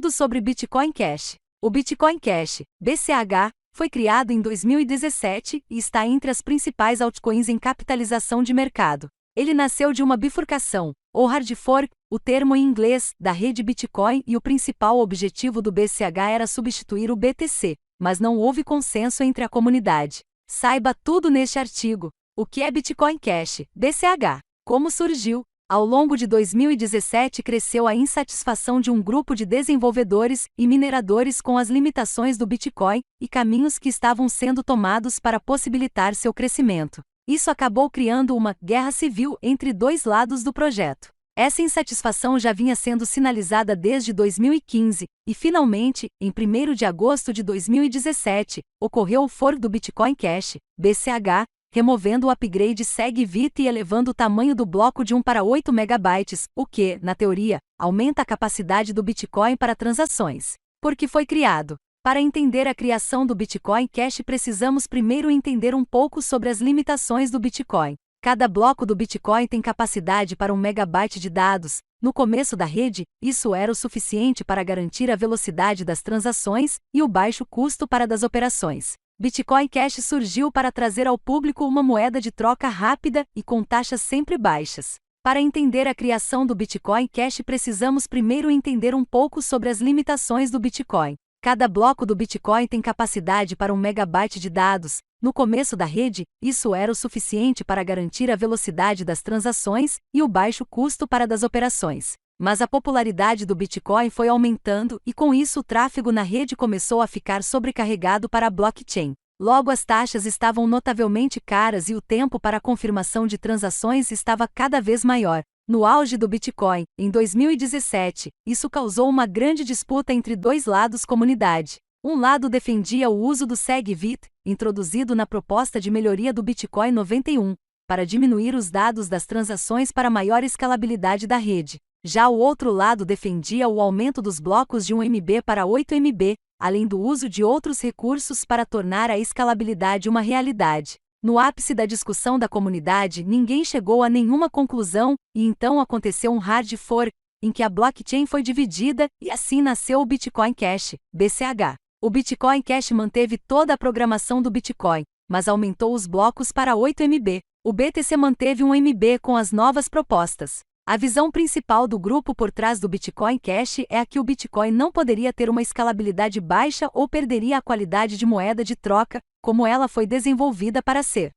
Tudo sobre Bitcoin Cash. O Bitcoin Cash, BCH, foi criado em 2017 e está entre as principais altcoins em capitalização de mercado. Ele nasceu de uma bifurcação, ou hard fork, o termo em inglês, da rede Bitcoin, e o principal objetivo do BCH era substituir o BTC, mas não houve consenso entre a comunidade. Saiba tudo neste artigo. O que é Bitcoin Cash, BCH? Como surgiu? Ao longo de 2017 cresceu a insatisfação de um grupo de desenvolvedores e mineradores com as limitações do Bitcoin e caminhos que estavam sendo tomados para possibilitar seu crescimento. Isso acabou criando uma guerra civil entre dois lados do projeto. Essa insatisfação já vinha sendo sinalizada desde 2015, e finalmente, em 1º de agosto de 2017, ocorreu o fork do Bitcoin Cash, BCH, removendo o upgrade SegWit e elevando o tamanho do bloco de 1 para 8 MB, o que, na teoria, aumenta a capacidade do Bitcoin para transações. Por que foi criado? Para entender a criação do Bitcoin Cash precisamos primeiro entender um pouco sobre as limitações do Bitcoin. Cada bloco do Bitcoin tem capacidade para 1 MB de dados. No começo da rede, isso era o suficiente para garantir a velocidade das transações e o baixo custo para das operações. Bitcoin Cash surgiu para trazer ao público uma moeda de troca rápida e com taxas sempre baixas. Para entender a criação do Bitcoin Cash precisamos primeiro entender um pouco sobre as limitações do Bitcoin. Cada bloco do Bitcoin tem capacidade para 1 MB de dados. No começo da rede, isso era o suficiente para garantir a velocidade das transações e o baixo custo para das operações. Mas a popularidade do Bitcoin foi aumentando e com isso o tráfego na rede começou a ficar sobrecarregado para a blockchain. Logo as taxas estavam notavelmente caras e o tempo para a confirmação de transações estava cada vez maior. No auge do Bitcoin, em 2017, isso causou uma grande disputa entre dois lados comunidade. Um lado defendia o uso do SegWit, introduzido na proposta de melhoria do Bitcoin 91, para diminuir os dados das transações para maior escalabilidade da rede. Já o outro lado defendia o aumento dos blocos de 1 MB para 8 MB, além do uso de outros recursos para tornar a escalabilidade uma realidade. No ápice da discussão da comunidade, ninguém chegou a nenhuma conclusão, e então aconteceu um hard fork, em que a blockchain foi dividida, e assim nasceu o Bitcoin Cash, BCH. O Bitcoin Cash manteve toda a programação do Bitcoin, mas aumentou os blocos para 8 MB. O BTC manteve 1 MB com as novas propostas. A visão principal do grupo por trás do Bitcoin Cash é a que o Bitcoin não poderia ter uma escalabilidade baixa ou perderia a qualidade de moeda de troca, como ela foi desenvolvida para ser.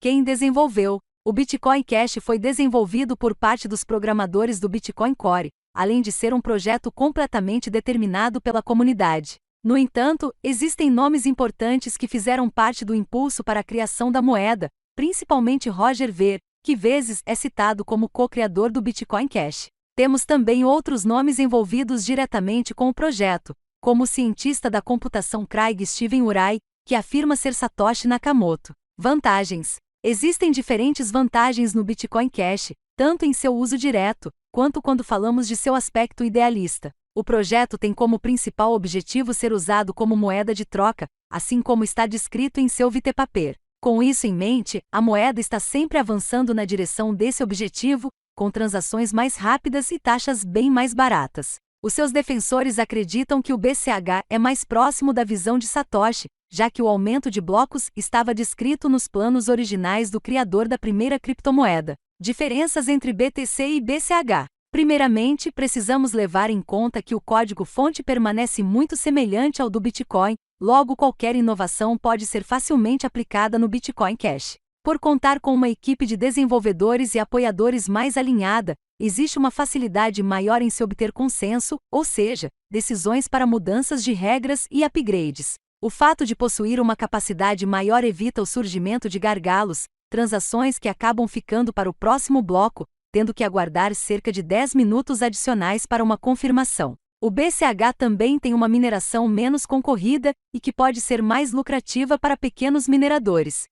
Quem desenvolveu? O Bitcoin Cash foi desenvolvido por parte dos programadores do Bitcoin Core, além de ser um projeto completamente determinado pela comunidade. No entanto, existem nomes importantes que fizeram parte do impulso para a criação da moeda, principalmente Roger Ver, que vezes é citado como co-criador do Bitcoin Cash. Temos também outros nomes envolvidos diretamente com o projeto, como o cientista da computação Craig Steven Urai, que afirma ser Satoshi Nakamoto. Vantagens. Existem diferentes vantagens no Bitcoin Cash, tanto em seu uso direto, quanto quando falamos de seu aspecto idealista. O projeto tem como principal objetivo ser usado como moeda de troca, assim como está descrito em seu white paper. Com isso em mente, a moeda está sempre avançando na direção desse objetivo, com transações mais rápidas e taxas bem mais baratas. Os seus defensores acreditam que o BCH é mais próximo da visão de Satoshi, já que o aumento de blocos estava descrito nos planos originais do criador da primeira criptomoeda. Diferenças entre BTC e BCH. Primeiramente, precisamos levar em conta que o código-fonte permanece muito semelhante ao do Bitcoin, logo qualquer inovação pode ser facilmente aplicada no Bitcoin Cash. Por contar com uma equipe de desenvolvedores e apoiadores mais alinhada, existe uma facilidade maior em se obter consenso, ou seja, decisões para mudanças de regras e upgrades. O fato de possuir uma capacidade maior evita o surgimento de gargalos, transações que acabam ficando para o próximo bloco, tendo que aguardar cerca de 10 minutos adicionais para uma confirmação. O BCH também tem uma mineração menos concorrida e que pode ser mais lucrativa para pequenos mineradores.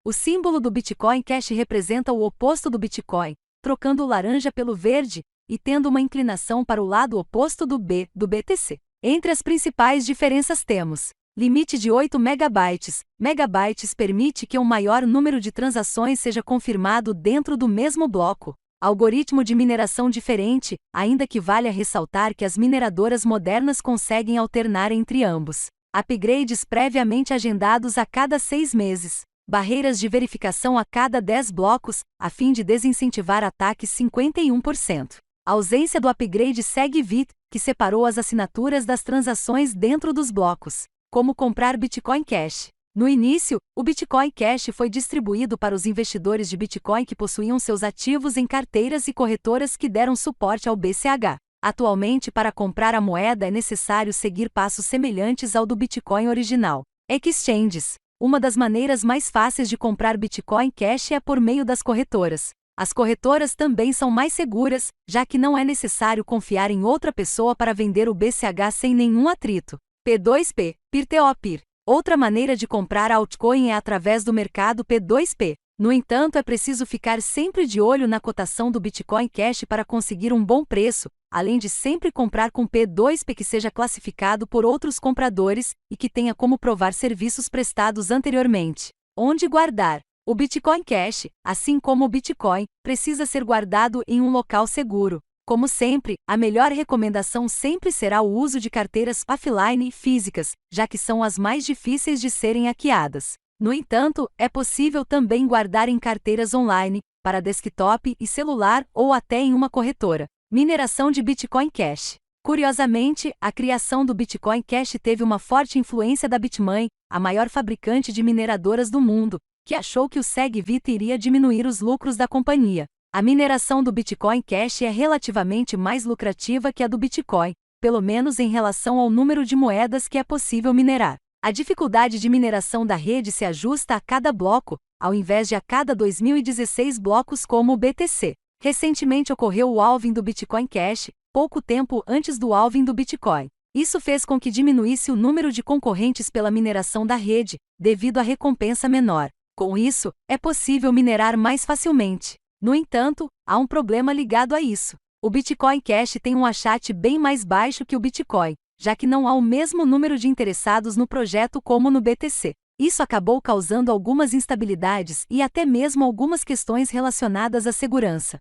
O símbolo do Bitcoin Cash representa o oposto do Bitcoin, trocando o laranja pelo verde e tendo uma inclinação para o lado oposto do BTC. Entre as principais diferenças temos: limite de 8 MB. Megabytes permite que um maior número de transações seja confirmado dentro do mesmo bloco. Algoritmo de mineração diferente, ainda que valha ressaltar que as mineradoras modernas conseguem alternar entre ambos. Upgrades previamente agendados a cada 6 meses. Barreiras de verificação a cada 10 blocos, a fim de desincentivar ataques 51%. A ausência do upgrade SegVit, que separou as assinaturas das transações dentro dos blocos. Como comprar Bitcoin Cash. No início, o Bitcoin Cash foi distribuído para os investidores de Bitcoin que possuíam seus ativos em carteiras e corretoras que deram suporte ao BCH. Atualmente, para comprar a moeda é necessário seguir passos semelhantes ao do Bitcoin original. Exchanges. Uma das maneiras mais fáceis de comprar Bitcoin Cash é por meio das corretoras. As corretoras também são mais seguras, já que não é necessário confiar em outra pessoa para vender o BCH sem nenhum atrito. P2P, Peer-to-Peer. Outra maneira de comprar a altcoin é através do mercado P2P. No entanto, é preciso ficar sempre de olho na cotação do Bitcoin Cash para conseguir um bom preço, além de sempre comprar com P2P que seja classificado por outros compradores e que tenha como provar serviços prestados anteriormente. Onde guardar? O Bitcoin Cash, assim como o Bitcoin, precisa ser guardado em um local seguro. Como sempre, a melhor recomendação sempre será o uso de carteiras offline e físicas, já que são as mais difíceis de serem hackeadas. No entanto, é possível também guardar em carteiras online, para desktop e celular ou até em uma corretora. Mineração de Bitcoin Cash. Curiosamente, a criação do Bitcoin Cash teve uma forte influência da Bitmain, a maior fabricante de mineradoras do mundo, que achou que o SegVit iria diminuir os lucros da companhia. A mineração do Bitcoin Cash é relativamente mais lucrativa que a do Bitcoin, pelo menos em relação ao número de moedas que é possível minerar. A dificuldade de mineração da rede se ajusta a cada bloco, ao invés de a cada 2016 blocos como o BTC. Recentemente ocorreu o halving do Bitcoin Cash, pouco tempo antes do halving do Bitcoin. Isso fez com que diminuísse o número de concorrentes pela mineração da rede, devido à recompensa menor. Com isso, é possível minerar mais facilmente. No entanto, há um problema ligado a isso. O Bitcoin Cash tem um hash bem mais baixo que o Bitcoin, já que não há o mesmo número de interessados no projeto como no BTC. Isso acabou causando algumas instabilidades e até mesmo algumas questões relacionadas à segurança.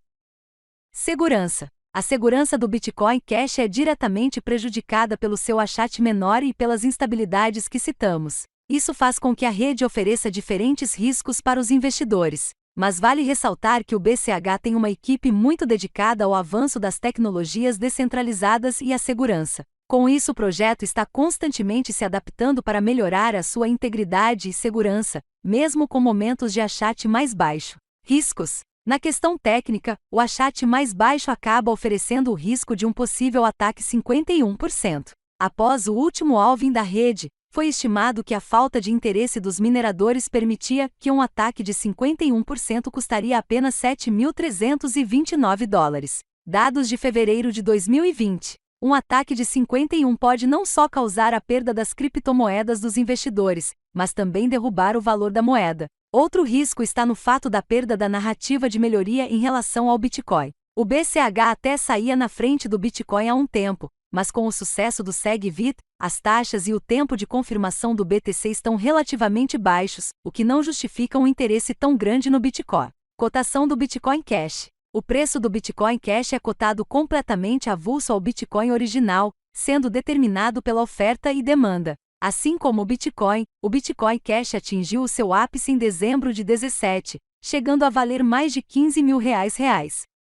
Segurança. A segurança do Bitcoin Cash é diretamente prejudicada pelo seu hash menor e pelas instabilidades que citamos. Isso faz com que a rede ofereça diferentes riscos para os investidores. Mas vale ressaltar que o BCH tem uma equipe muito dedicada ao avanço das tecnologias descentralizadas e à segurança. Com isso, o projeto está constantemente se adaptando para melhorar a sua integridade e segurança, mesmo com momentos de hash mais baixo. Riscos. Na questão técnica, o hash mais baixo acaba oferecendo o risco de um possível ataque 51%. Após o último halving da rede, foi estimado que a falta de interesse dos mineradores permitia que um ataque de 51% custaria apenas $7.329. Dados de fevereiro de 2020. Um ataque de 51 pode não só causar a perda das criptomoedas dos investidores, mas também derrubar o valor da moeda. Outro risco está no fato da perda da narrativa de melhoria em relação ao Bitcoin. O BCH até saía na frente do Bitcoin há um tempo, mas com o sucesso do SegVit, as taxas e o tempo de confirmação do BTC estão relativamente baixos, o que não justifica um interesse tão grande no Bitcoin. Cotação do Bitcoin Cash. O preço do Bitcoin Cash é cotado completamente avulso ao Bitcoin original, sendo determinado pela oferta e demanda. Assim como o Bitcoin Cash atingiu o seu ápice em dezembro de 2017, chegando a valer mais de R$15 mil.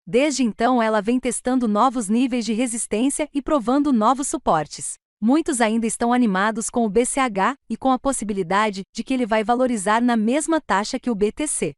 Desde então ela vem testando novos níveis de resistência e provando novos suportes. Muitos ainda estão animados com o BCH e com a possibilidade de que ele vai valorizar na mesma taxa que o BTC.